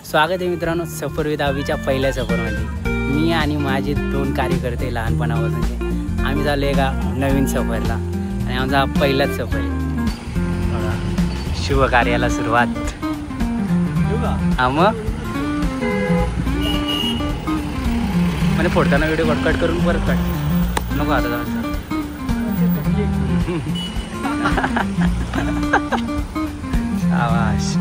स्वागत आहे मित्रांनो सफर विथ आवीच्या पहिल्या सफरमध्ये। मी आणि माझे 2 कार्यकर्ते लहानपणापासूनचे आम्ही झालो एका नवीन सफरला आणि आमचा पहिलाच सफर आहे। बघा शुभ कार्याला सुरुवात। मग म्हणजे फोडताना व्हिडिओ कट करून परत कट नको आता जाऊन आवाज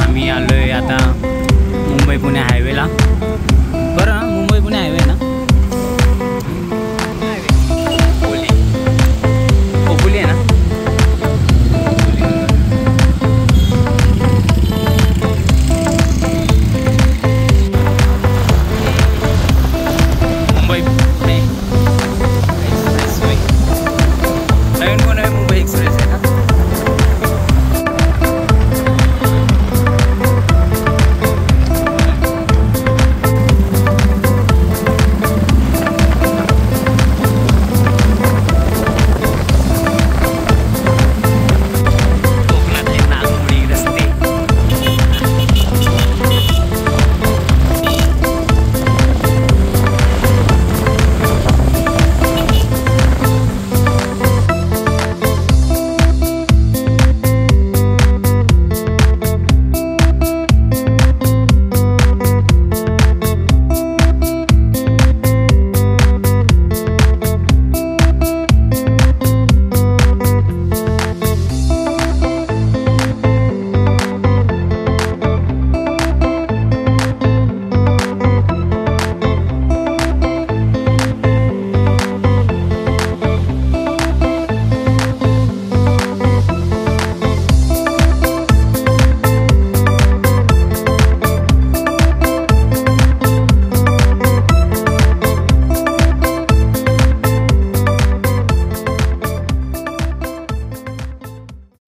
आम्ही आलोय आता मुंबई पुणे हायवेला। बरं मुंबई पुणे हायवे ना खोपोली आहे ना। मुंबई पुणे एक्सप्रेस वे नवीन पुणे मुंबई एक्सप्रेस आहे ना।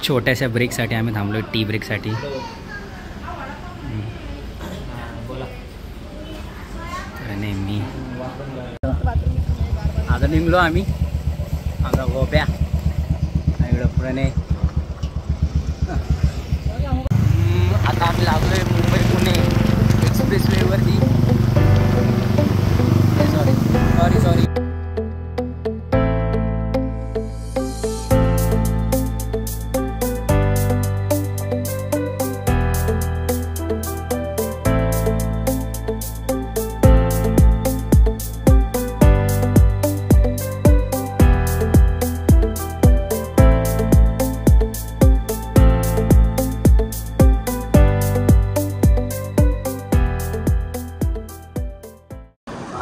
छोट्याशा ब्रेकसाठी आम्ही थांबलो टी ब्रेकसाठी। नेहमी आता निघलो आम्ही आमचा गोप्या इकडं प्रणय। आता आम्ही लागलोय मुंबई पुणे एक्सप्रेस वेवरती। सॉरी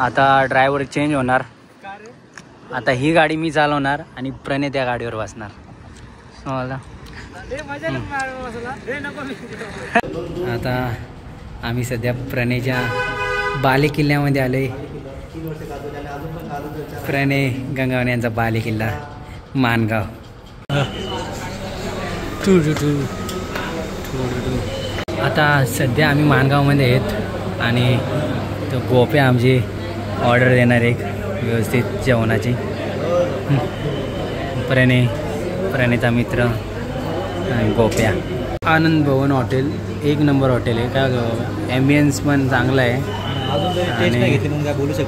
आता ड्रायव्हर चेंज होणार। आता ही गाडी मी चालवणार आणि प्रणय त्या गाडीवर बसणार। आता आम्ही सध्या प्रणयच्या बालेकिल्ल्यामध्ये आलोय। प्रणय गंगावणे यांचा बालेकिल्ला मानगाव। आता सध्या आम्ही मानगावमध्ये आहेत आणि तो गोप्या आमची ऑर्डर देणार एक व्यवस्थित जेवणाची। प्रणयचा मित्र गोप्या। आनंद भवन हॉटेल एक नंबर हॉटेल आहे। काय ॲम्बियन्स पण चांगला आहे आणि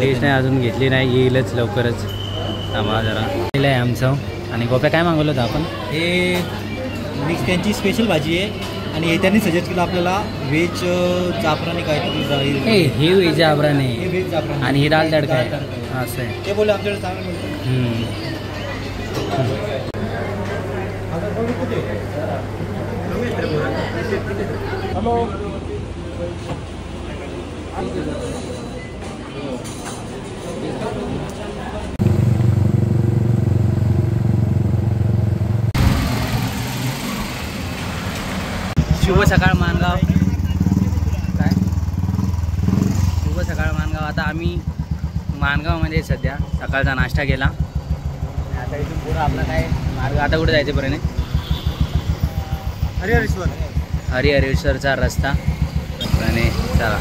टेस्ट नाही अजून घेतली नाही, येईलच लवकरच। आम्हाला जरा आहे आमचं। आणि गोप्या काय मागवलं होतं आपण? हे मिक्स त्यांची स्पेशल भाजी आहे आणि त्यांनी सजेस्ट केलं आपल्याला व्हेज जाफरानी काहीतरी। हे व्हेज जाफरान आहे, हे व्हेज जाफरान आणि ही दाल तडका आहे असं आहे। ते बोले आमच्याकडे चांगलं मिळतं। हॅलो शुभ सकाळ मानगाव। काय शुभ सकाळ मानगाव। आता आम्ही मानगावमध्ये सध्या सकाळचा नाश्ता केला। आता इथून पुढं आपला काय मार्ग आता कुठे जायचं पर्यंत? हरिहरेश्वरचा रस्ता आणि चला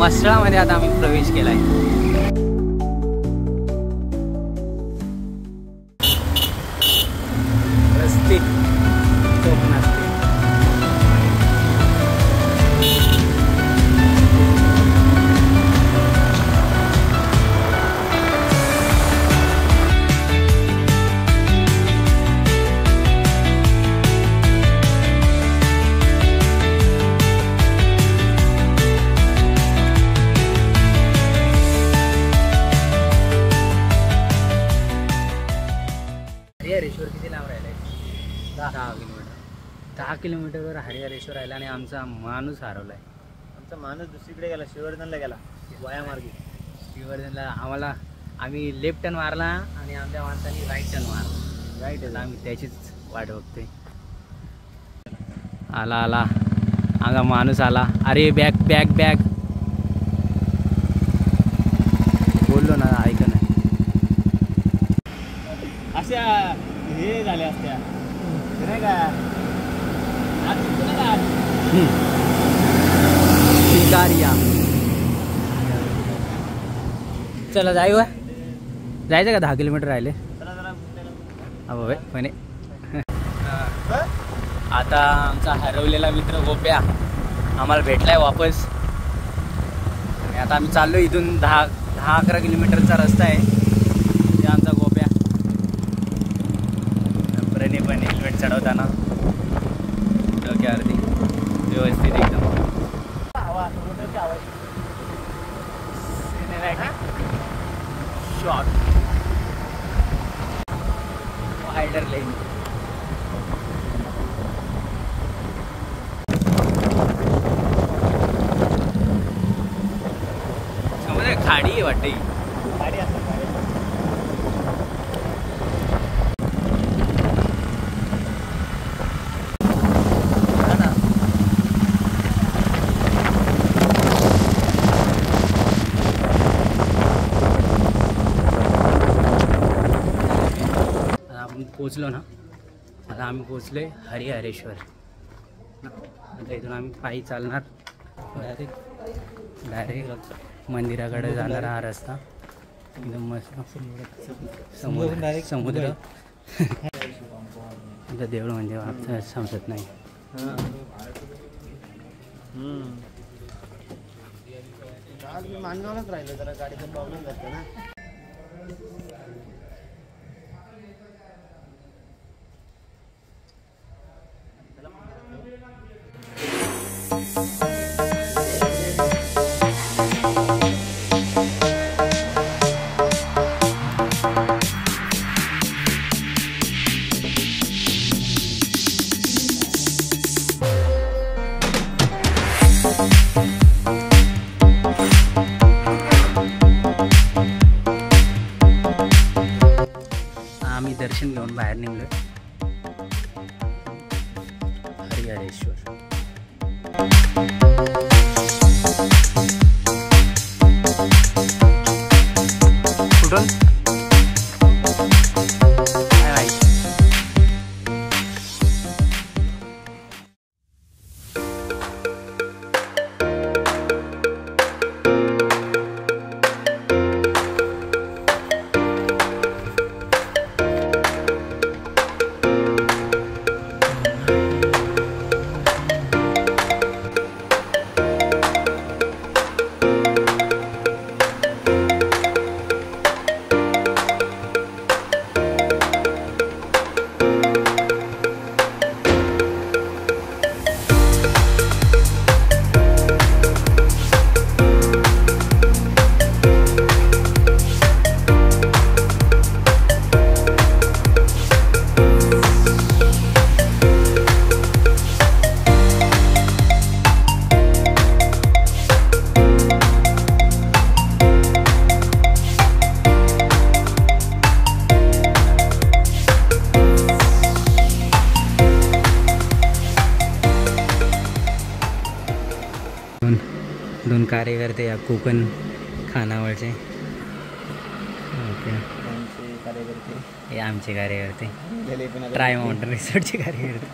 मसळामध्ये आता आम्ही प्रवेश केलाय. रस्ते कोकणातले हरिहरेश्वर किती लांब राहिलं आहे? 10 किलोमीटर. 10 किलोमीटरवर हरिहरेश्वर राहिला आणि आमचा माणूस हरवला आहे. आमचा माणूस दुसरीकडे गेला, श्रीवर्धनला गेला वायामार्गी. श्रीवर्धनला आम्ही लेफ्ट टर्न मारला आणि आमच्या माणसाने राईट टर्न मारला. राईट आम्ही त्याचीच वाट बघतोय. आला आमचा माणूस आला. अरे बॅग बॅग बॅग बोललो ना, ऐक नाही. अशा हे झाल्या असत्या नाही का शिकारिया. चला जायचं का? 10 किलोमीटर राहिले. अबे पण आता आमचा हरवलेला मित्र गोप्या आम्हाला भेटलाय वापस. आणि आता आम्ही चाललो इथून 10-11 किलोमीटरचा रस्ता आहे. ते आमचा गोप्या प्रेने पण हेल्मेट चढवताना डोक्यावरती व्यवस्थित एकदम शॉट वायडर लेन. समजा खाडी आहे वाटते. गाडी असतात पोचलो ना. आता आम्ही पोचलोय हरिहरेश्वर. आता इथून आम्ही पायी चालणार डायरेक्ट मंदिराकडे जाणार. हा रस्ता एकदम मस्त. समुद्र देवळ म्हणजे आपल्याला समजत नाही. मानगावलाच राहिलं जरा, गाडीचा प्रॉब्लेम झाला ना. आम्ही दर्शन घेऊन बाहेर निघलो हरिहरेश्वर. कुठून काय माहिती. दोन कार्यकर्ते या कोकण खानावळचे. ओके, हे आमचे कार्यकर्ते ट्राय माउंटन रिसॉर्टचे कार्यकर्ते.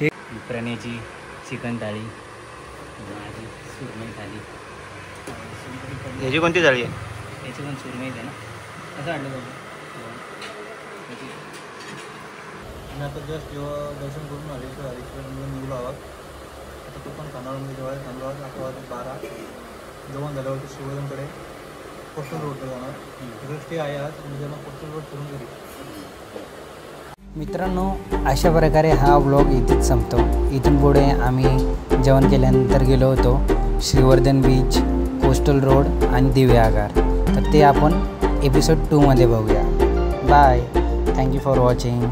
हे प्रणयची चिकन थाळी, माझी सुरमई थाळी. याची कोणती थाळी आहे? याची पण सुरमईच आहे ना, असं वाटलं पाहिजे. आणि आता जस्ट जेव्हा दर्शन करून हरीश्वरमध्ये निघलो आहोत. आता कोकण खानावळमध्ये जेव्हा थांबलो आहोत 11:12. जेवण झाल्यावरती शिवोदनकडे कोस्टल रोडला जाणार. तिकडे स्टे आहे आज, म्हणजे मग कोस्टल रोड फिरून घरी. मित्रांनो, अशा प्रकारे हा व्लॉग इथेच संपतो. इथून पुढे आम्ही जेवण केल्यानंतर गेलो होतो श्रीवर्धन बीच, कोस्टल रोड आणि दिव्य आगार. तर ते आपण एपिसोड 2 मध्ये बघूया. Bye, thank you for watching.